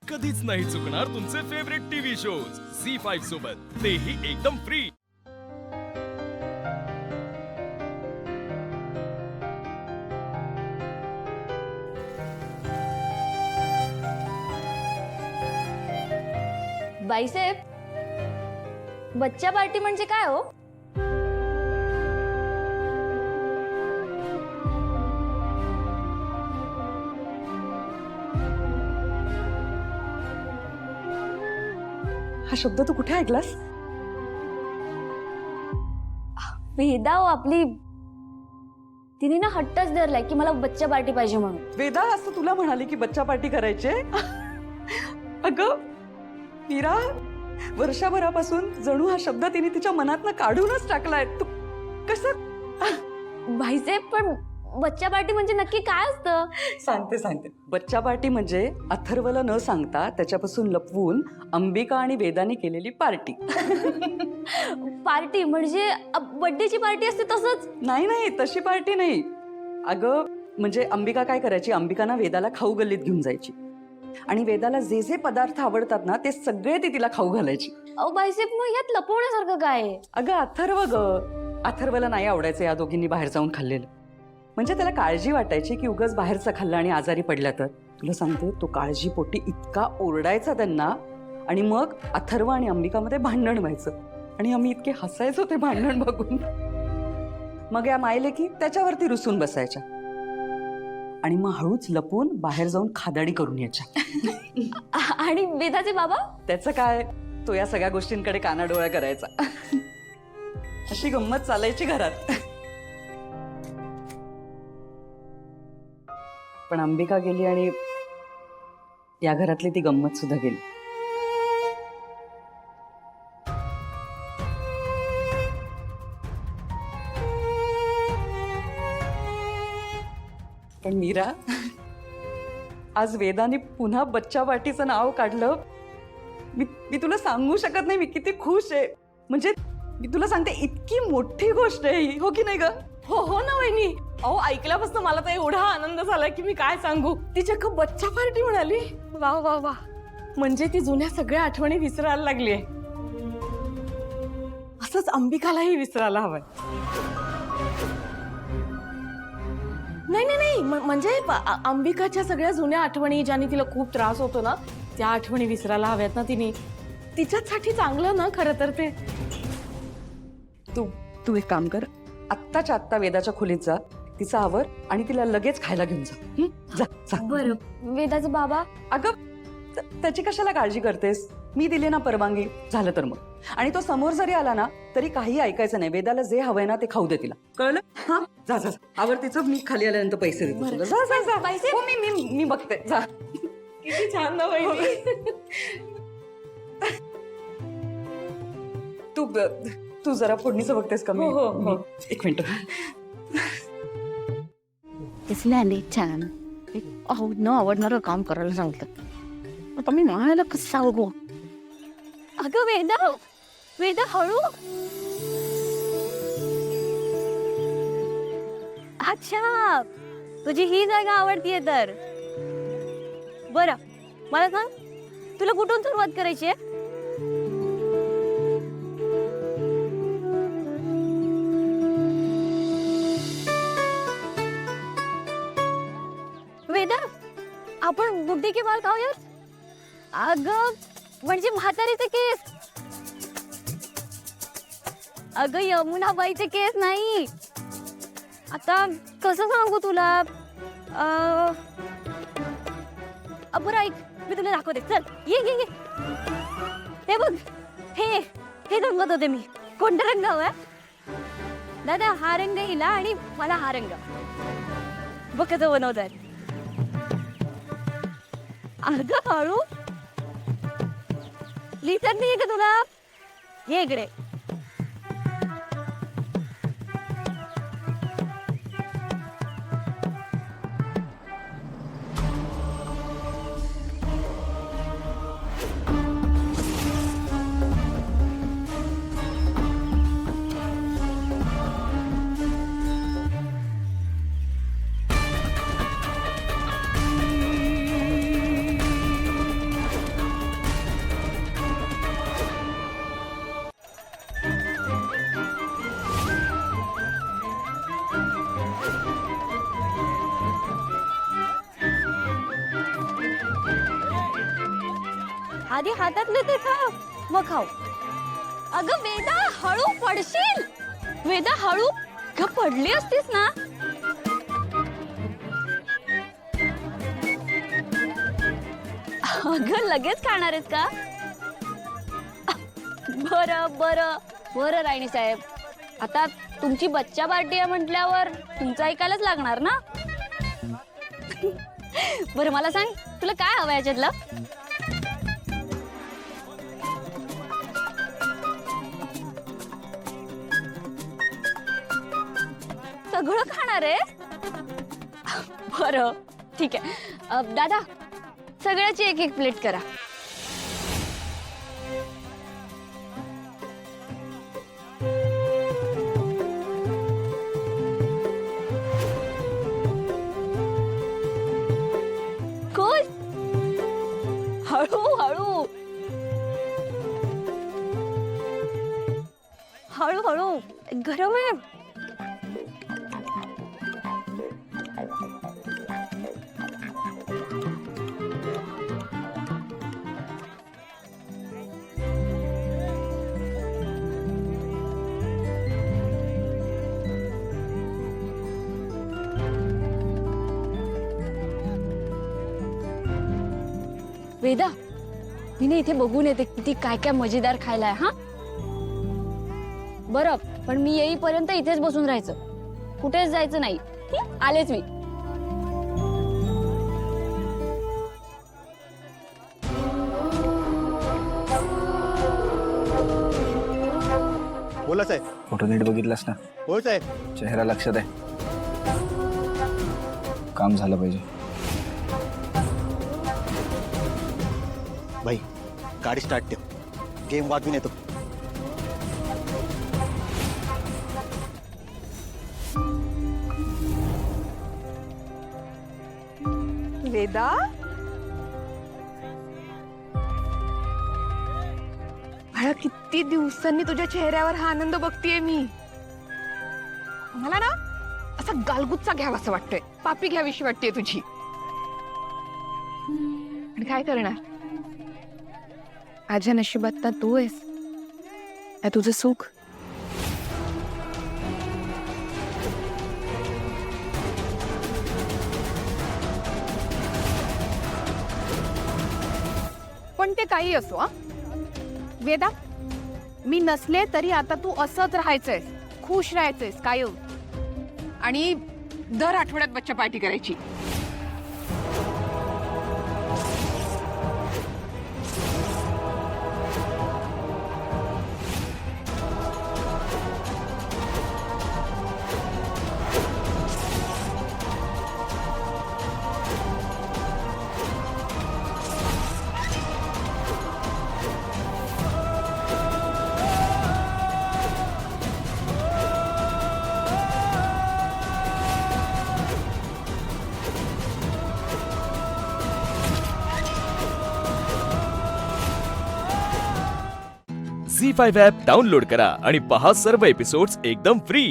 कधीच नाही चुकणार तुमचे फेवरेट टीव्ही शोज झी5 सोबत, तेही एकदम फ्री। बाईसाहेब, बच्चा पार्टी म्हणजे काय हो? हा शब्द तू कुठे ऐकलास? वेदा हो आपली, तिने ना हट्टच धरलाय की मला बच्चा पार्टी पाहिजे म्हणून। वेदा असं तुला म्हणाली की बच्चा पार्टी करायचे? अगं मीरा, वर्षभरापासून जणू हा शब्द तिने तिच्या मनातनं काढूनच टाकलाय। तू कसं? बाईसाहेब, पण बच्चा पार्टी म्हणजे नक्की काय असतं? सांगते बच्चा पार्टी म्हणजे अथर्वला न सांगता त्याच्यापासून लपवून अंबिका आणि वेदाने केलेली पार्टी। पार्टी म्हणजे बर्थडेची पार्टी असते तसंच? नाही तशी पार्टी नाही अगं। म्हणजे अंबिका काय करायची, अंबिकाना वेदाला खाऊ गल्लीत घेऊन जायची आणि वेदाला जे जे पदार्थ आवडतात ना ते सगळे ती तिला खाऊ घालायची। अहो बाईसाहेब, मग यात लपवण्यासारखं काय आहे? अगं अथर्व अथर्वला नाही आवडायचं या दोघींनी बाहेर जाऊन खाल्लेलं। म्हणजे त्याला काळजी वाटायची की उगाच बाहेरचं खाल्लं आणि आजारी पडला तर। तुला सांगते, तो काळजी पोटी इतका ओरडायचा त्यांना, आणि मग अथर्व आणि अंबिकामध्ये भांडण व्हायचं आणि आम्ही इतके हसायचो ते भांडण बघून। मग या मायले की त्याच्यावरती रुसून बसायच्या आणि मग हळूच लपून बाहेर जाऊन खादाडी करून यायच्या। आणि वेदाचे बाबा? त्याचं काय, तो या सगळ्या गोष्टींकडे कानाडोळा करायचा। अशी गंमत चालायची घरात। पण अंबिका गेली आणि या घरातली ती गंमत सुद्धा गेली। पण मीरा, आज वेदाने पुन्हा बच्चा पार्टीचं नाव काढलं। मी तुला सांगू शकत नाही मी किती खुश आहे। म्हणजे मी तुला सांगते, इतकी मोठी गोष्ट आहे ही, हो की नाही ग? हो ना वहिनी, अहो ऐकल्यापासून मला तर एवढा आनंद झाला की मी काय सांगू। ती चक्क बच्चा पार्टी म्हणाली, वा वा वा। म्हणजे ती जुन्या सगळ्या आठवणी विसरायला लागलीये। असंच अंबिकालाही विसरायला हवंय। नाही म्हणजे अंबिकाच्या सगळ्या जुन्या आठवणी, ज्याने तिला खूप त्रास होतो ना, त्या आठवणी विसरायला हव्यात ना तिने। तिच्यासाठी चांगलं ना खरं तर ते। तू एक काम कर, आत्ताच्या आत्ता वेदाच्या खोलीत जा, तिचा आवर आणि तिला लगेच खायला घेऊन जा। जा। बरं, वेदाचे बाबा? अगं त्याची कशाला काळजी करतेस? मी दिली ना परवानगी, झालं तर मग। आणि तो समोर जरी आला ना तरी काही ऐकायचं नाही। वेदाला जे हवंय ना ते खाऊ दे तिला, कळलं? हा, जा आवर तिचं, मी खाली आल्यानंतर पैसे देते तुला। जा। बाईसाहेब, हो, मी बघते, जा। किती छान ना वहिनी। तू जरा फोडणीचं बघतेस का? हो. एक मिनिट। दिसल्याने छान, अहो न आवडणारं काम करायला सांगतात। आता मी म्हणायला कसं सांगू? अगं वेदा हळू। अच्छा, तुझी ही जागा आवडतीये तर बरं, मला सांग, तुला कुठून सुरुवात करायची आहे? वेदा, आपण गुड्डी की माल खाऊयात? अगं म्हणजे म्हातारीचे केस। अगं यमुनाबाईचे केस नाही। आता कसं सांगू तुला? बरं ऐक, मी तुला दाखवते, चल ये। हे बघ, हे रंगत होते मी। कोणता रंग हवा? दादा हा रंग हिला आणि मला हा रंग। बघ कसं बनवतात। अगं हळू, लिहितात नाहीये का तुला? ये इकडे। आधी हातातले ते खा, मग खाऊ. अगं वेदा, हळू पडशील. वेदा, हळू. अगं पडली असतीस ना. अगं लगेच खाणार आहेस का? बरं बरं बरं रायणी साहेब, आता तुमची बच्चा पार्टी आहे म्हटल्यावर तुमचं ऐकायलाच लागणार ना. बरं मला सांग, तुला काय हवं याच्यातलं? सगळं खाणार आहे? बरं ठीक आहे. दादा, सगळ्याची एक एक प्लेट करा. खुश. हळू हळू हळू हळू, गरम आहे. वेदा, मी ना इथे बघून येते किती काय काय मजेदार खायला आहे. हा बरं, पण मी येईपर्यंत इथेच बसून राहायचं, कुठेच जायचं नाही. आलेच मी. बोला साहेब. फोटो नीट बघितलास ना? हो साहेब. चेहरा लक्षात आहे. काम झालं पाहिजे. भाई, गाडी स्टार्ट ठेव, गेम वाजून येतो. वेदा, बाळा, किती दिवसांनी तुझ्या चेहऱ्यावर हा आनंद बघतीये मी. मला ना असा गालगुच्चा घ्यावा असं वाटतंय, पापी घ्यावीशी वाटतेय तुझी. आणि काय करणार, माझ्या नशिबात ना तू आहेस, ना तुझं सुख. पण ते काही असो, हा वेदा, मी नसले तरी आता तू असंच राहायचंय, खुश राहायचंयस कायम. आणि दर आठवड्यात बच्चा पार्टी करायची. झी5 ॲप डाउनलोड करा आणि पहा सर्व एपिसोड्स एकदम फ्री.